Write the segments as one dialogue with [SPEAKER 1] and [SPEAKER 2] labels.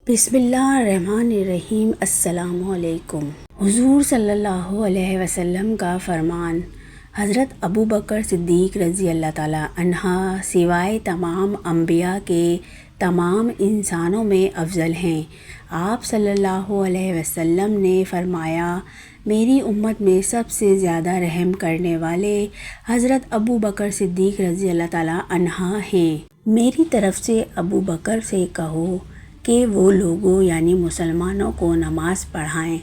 [SPEAKER 1] بسم اللہ الرحمن الرحیم۔ السلام علیکم۔ حضور صلی اللہ علیہ وسلم کا فرمان، حضرت ابو بکر صدیق رضی اللہ تعالیٰ عنہ سوائے تمام انبیاء کے تمام انسانوں میں افضل ہیں۔ آپ صلی اللہ علیہ وسلم نے فرمایا، میری امت میں سب سے زیادہ رحم کرنے والے حضرت ابو بکر صدیق رضی اللہ تعالیٰ عنہ ہیں۔ میری طرف سے ابو بکر سے کہو کہ وہ لوگوں یعنی مسلمانوں کو نماز پڑھائیں۔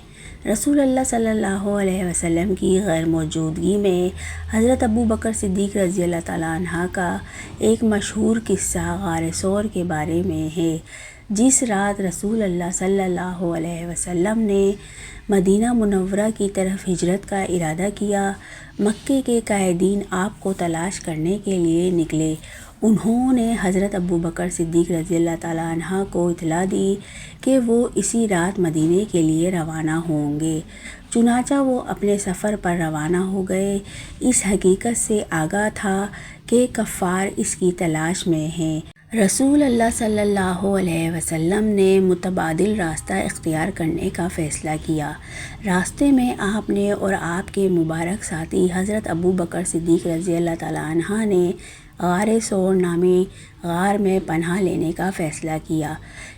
[SPEAKER 1] رسول اللہ صلی اللہ علیہ وسلم کی غیر موجودگی میں حضرت ابو بکر صدیق رضی اللہ تعالیٰ عنہ کا ایک مشہور قصہ غار ثور کے بارے میں ہے۔ جس رات رسول اللہ صلی اللہ علیہ وسلم نے مدینہ منورہ کی طرف ہجرت کا ارادہ کیا، مکے کے قائدین آپ کو تلاش کرنے کے لیے نکلے۔ انہوں نے حضرت ابو بکر صدیق رضی اللہ تعالیٰ عنہ کو اطلاع دی کہ وہ اسی رات مدینے کے لیے روانہ ہوں گے۔ چنانچہ وہ اپنے سفر پر روانہ ہو گئے۔ اس حقیقت سے آگاہ تھا کہ کفار اس کی تلاش میں ہیں۔ رسول اللہ صلی اللہ علیہ وسلم نے متبادل راستہ اختیار کرنے کا فیصلہ کیا۔ راستے میں آپ نے اور آپ کے مبارک ساتھی حضرت ابو بکر صدیق رضی اللہ تعالیٰ عنہ نے غار ثور نامی غار میں پناہ لینے کا فیصلہ کیا۔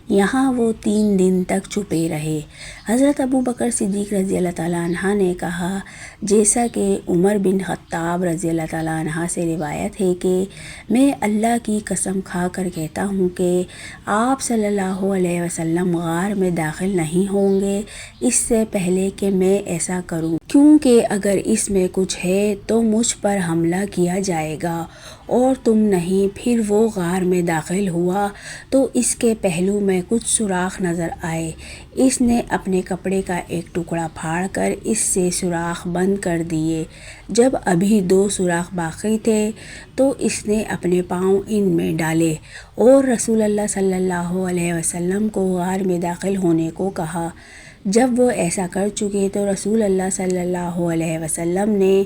[SPEAKER 1] یہاں وہ 3 دن تک چھپے رہے۔ حضرت ابو بکر صدیق رضی اللہ تعالیٰ عنہ نے کہا، جیسا کہ عمر بن خطاب رضی اللہ تعالیٰ عنہ سے روایت ہے کہ میں اللہ کی قسم کھا کر کہتا ہوں کہ آپ صلی اللہ علیہ وسلم غار میں داخل نہیں ہوں گے اس سے پہلے کہ میں ایسا کروں، کیونکہ اگر اس میں کچھ ہے تو مجھ پر حملہ کیا جائے گا اور تم نہیں۔ پھر وہ غار میں داخل ہوا تو اس کے پہلو میں کچھ سوراخ نظر آئے۔ اس نے اپنے کپڑے کا ایک ٹکڑا پھاڑ کر اس سے سوراخ بند کر دیے۔ جب ابھی 2 سوراخ باقی تھے تو اس نے اپنے پاؤں ان میں ڈالے اور رسول اللہ صلی اللہ علیہ وسلم کو غار میں داخل ہونے کو کہا۔ جب وہ ایسا کر چکے تو رسول اللہ صلی اللہ علیہ وسلم نے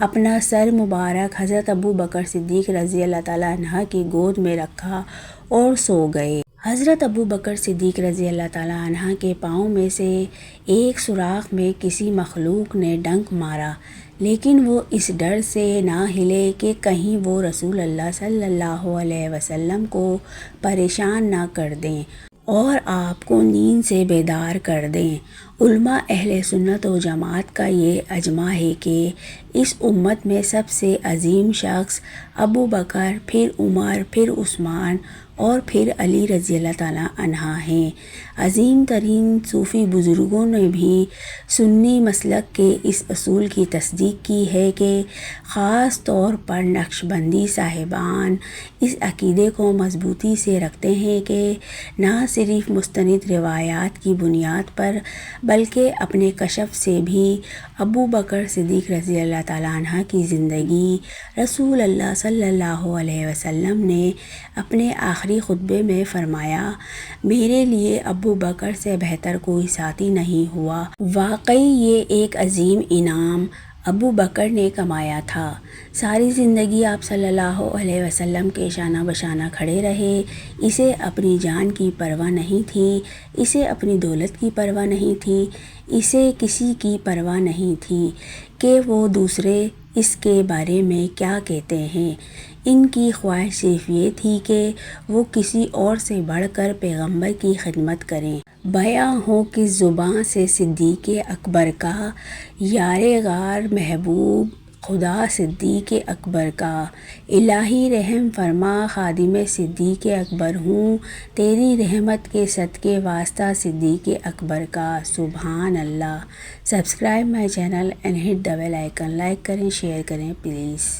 [SPEAKER 1] اپنا سر مبارک حضرت ابو بکر صدیق رضی اللہ تعالیٰ عنہ کی گود میں رکھا اور سو گئے۔ حضرت ابو بکر صدیق رضی اللہ تعالیٰ عنہ کے پاؤں میں سے ایک سوراخ میں کسی مخلوق نے ڈنک مارا، لیکن وہ اس ڈر سے نہ ہلے کہ کہیں وہ رسول اللہ صلی اللہ علیہ وسلم کو پریشان نہ کر دیں اور آپ کو نیند سے بیدار کر دیں۔ علماء اہل سنت و جماعت کا یہ اجماع ہے کہ اس امت میں سب سے عظیم شخص ابو بکر، پھر عمر، پھر عثمان اور پھر علی رضی اللہ تعالیٰ عنہ ہیں۔ عظیم ترین صوفی بزرگوں نے بھی سنی مسلک کے اس اصول کی تصدیق کی ہے کہ خاص طور پر نقشبندی صاحبان اس عقیدے کو مضبوطی سے رکھتے ہیں کہ نہ صرف مستند روایات کی بنیاد پر بلکہ اپنے کشف سے بھی ابو بکر صدیق رضی اللہ تعالیٰ عنہ کی زندگی رسول اللہ صلی اللہ علیہ وسلم نے اپنے آخری خطبے میں فرمایا، میرے لیے ابو بکر سے بہتر کوئی ساتھی نہیں ہوا۔ واقعی یہ ایک عظیم انعام ابو بکر نے کمایا تھا۔ ساری زندگی آپ صلی اللہ علیہ وسلم کے شانہ بشانہ کھڑے رہے۔ اسے اپنی جان کی پرواہ نہیں تھی، اسے اپنی دولت کی پرواہ نہیں تھی، اسے کسی کی پرواہ نہیں تھی کہ وہ دوسرے اس کے بارے میں کیا کہتے ہیں۔ ان کی خواہش صرف یہ تھی کہ وہ کسی اور سے بڑھ کر پیغمبر کی خدمت کریں۔ بیاں ہو کس زباں سے صدیق اکبر کا، یار غار محبوب خدا صدیق اکبر کا، الہی رحم فرما خادم صدیق اکبر ہوں، تیری رحمت کے صدقے واسطہ صدیق اکبر کا۔ سبحان اللہ۔ Subscribe my channel and hit the bell icon. Like کریں، شیئر کریں پلیز۔